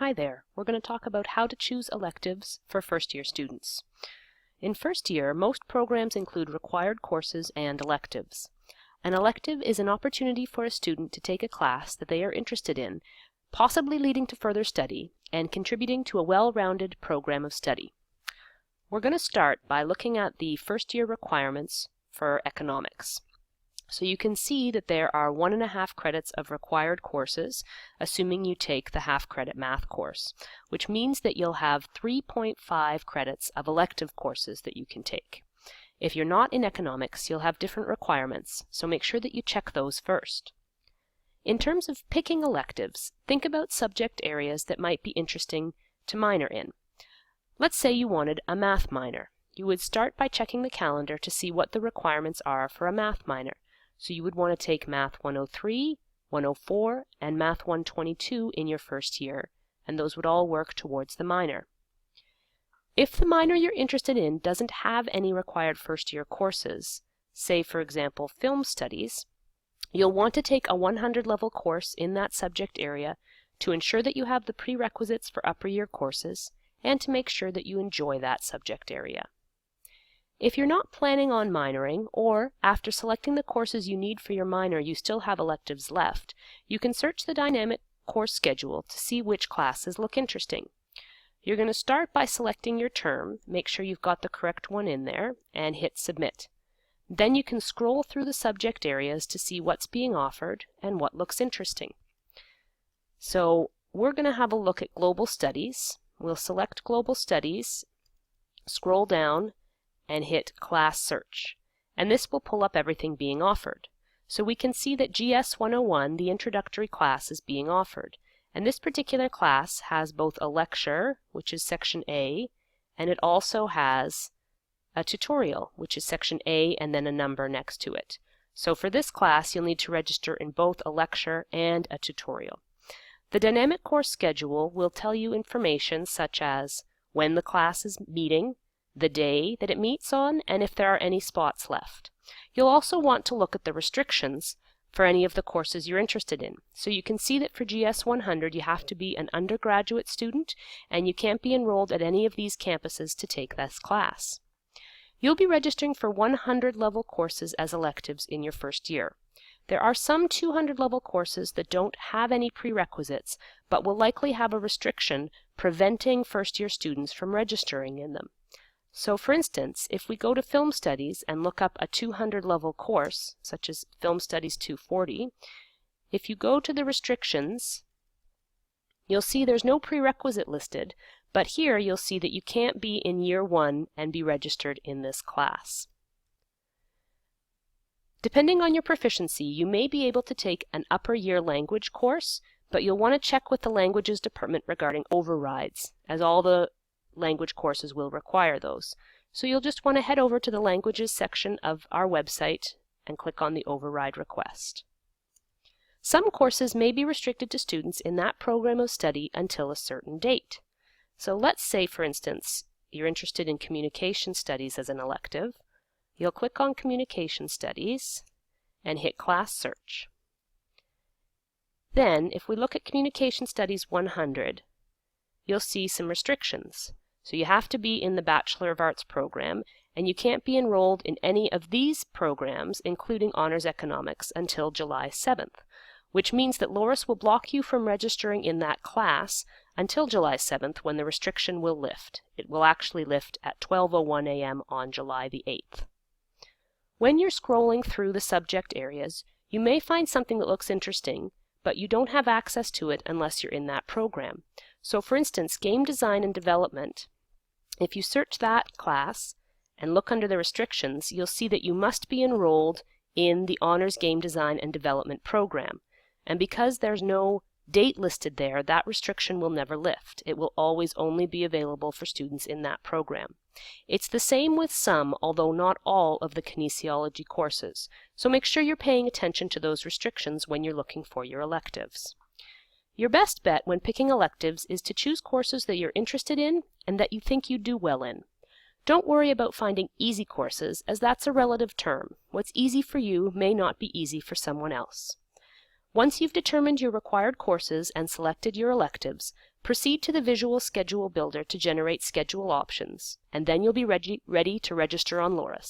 Hi there. We're going to talk about how to choose electives for first-year students. In first year, most programs include required courses and electives. An elective is an opportunity for a student to take a class that they are interested in, possibly leading to further study and contributing to a well-rounded program of study. We're going to start by looking at the first-year requirements for economics. So you can see that there are 1.5 credits of required courses, assuming you take the half-credit math course, which means that you'll have 3.5 credits of elective courses that you can take. If you're not in economics, you'll have different requirements, so make sure that you check those first. In terms of picking electives, think about subject areas that might be interesting to minor in. Let's say you wanted a math minor. You would start by checking the calendar to see what the requirements are for a math minor. So you would want to take Math 103, 104, and Math 122 in your first year, and those would all work towards the minor. If the minor you're interested in doesn't have any required first-year courses, say for example film studies, you'll want to take a 100-level course in that subject area to ensure that you have the prerequisites for upper year courses and to make sure that you enjoy that subject area. If you're not planning on minoring, or after selecting the courses you need for your minor you still have electives left, you can search the dynamic course schedule to see which classes look interesting. You're going to start by selecting your term, make sure you've got the correct one in there, and hit Submit. Then you can scroll through the subject areas to see what's being offered and what looks interesting. So we're going to have a look at Global Studies. We'll select Global Studies, scroll down, and hit Class Search, and this will pull up everything being offered. So we can see that GS 101, the introductory class, is being offered, and this particular class has both a lecture, which is Section A, and it also has a tutorial, which is Section A and then a number next to it. So for this class you'll need to register in both a lecture and a tutorial. The dynamic course schedule will tell you information such as when the class is meeting, the day that it meets on, and if there are any spots left. You'll also want to look at the restrictions for any of the courses you're interested in. So you can see that for GS 100 you have to be an undergraduate student and you can't be enrolled at any of these campuses to take this class. You'll be registering for 100-level courses as electives in your first year. There are some 200-level courses that don't have any prerequisites but will likely have a restriction preventing first-year students from registering in them. So for instance, if we go to Film Studies and look up a 200-level course, such as Film Studies 240, if you go to the restrictions, you'll see there's no prerequisite listed, but here you'll see that you can't be in year 1 and be registered in this class. Depending on your proficiency, you may be able to take an upper year language course, but you'll want to check with the languages department regarding overrides, as all the language courses will require those. So you'll just want to head over to the languages section of our website and click on the override request. Some courses may be restricted to students in that program of study until a certain date. So let's say, for instance, you're interested in communication studies as an elective. You'll click on Communication Studies and hit Class Search. Then, if we look at Communication Studies 100, you'll see some restrictions. So you have to be in the Bachelor of Arts program, and you can't be enrolled in any of these programs, including Honors Economics, until July 7th, which means that Laurier will block you from registering in that class until July 7th when the restriction will lift. It will actually lift at 12:01 a.m. on July the 8th. When you're scrolling through the subject areas, you may find something that looks interesting, but you don't have access to it unless you're in that program. So for instance, Game Design and Development, if you search that class and look under the restrictions, you'll see that you must be enrolled in the Honors Game Design and Development program. And because there's no date listed there, that restriction will never lift. It will always only be available for students in that program. It's the same with some, although not all, of the kinesiology courses. So make sure you're paying attention to those restrictions when you're looking for your electives. Your best bet when picking electives is to choose courses that you're interested in and that you think you'd do well in. Don't worry about finding easy courses, as that's a relative term. What's easy for you may not be easy for someone else. Once you've determined your required courses and selected your electives, proceed to the Visual Schedule Builder to generate schedule options, and then you'll be ready to register on Laurier.